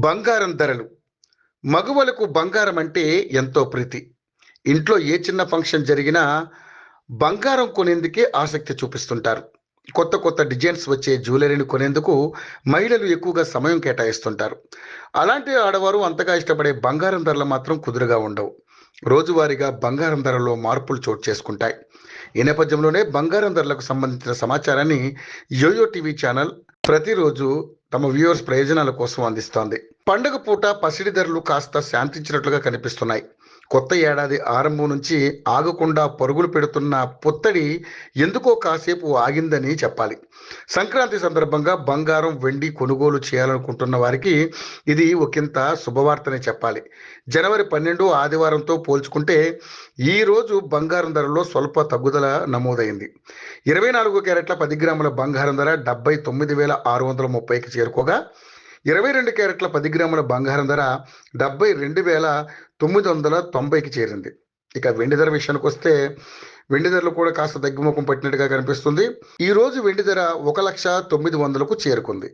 బంగారం ధరలు. మగువలకు బంగారం అంటే ఎంతో ప్రీతి. ఇంట్లో ఏ చిన్న ఫంక్షన్ జరిగినా బంగారం కొనేందుకే ఆసక్తి చూపిస్తుంటారు. కొత్త కొత్త డిజైన్స్ వచ్చే జ్యువెలరీని కొనేందుకు మహిళలు ఎక్కువగా సమయం కేటాయిస్తుంటారు. అలాంటి ఆడవారు అంతగా ఇష్టపడే బంగారం ధరలు మాత్రం కుదురుగా ఉండవు. రోజువారీగా బంగారం ధరల్లో మార్పులు చోటు చేసుకుంటాయి. ఈ నేపథ్యంలోనే బంగారం ధరలకు సంబంధించిన సమాచారాన్ని యోయో టీవీ ఛానల్ ప్రతిరోజు తమ వ్యూవర్స్ ప్రయోజనాల కోసం అందిస్తోంది. పండుగ పూట పసిడి ధరలు కాస్త శాంతించినట్లుగా కనిపిస్తున్నాయి. కొత్త ఏడాది ఆరంభం నుంచి ఆగకుండా పరుగులు పెడుతున్న పుత్తడి ఎందుకో కాసేపు ఆగిందని చెప్పాలి. సంక్రాంతి సందర్భంగా బంగారం, వెండి కొనుగోలు చేయాలనుకుంటున్న వారికి ఇది ఒకంత శుభవార్తనే చెప్పాలి. జనవరి 12 ఆదివారంతో పోల్చుకుంటే ఈ రోజు బంగారం ధరలో స్వల్ప తగ్గుదల నమోదైంది. 24 క్యారెట్ల 10 గ్రాముల బంగారం ధర 79,630కి చేరుకోగా, 22 క్యారెట్ల 10 గ్రాముల బంగారం ధర 72,990కి చేరింది. ఇక వెండి ధర విషయానికి వస్తే వెండి ధరలు కూడా కాస్త తగ్గుముఖం పట్టినట్టుగా కనిపిస్తుంది. ఈ రోజు వెండి ధర 1,09,00,000కు చేరుకుంది.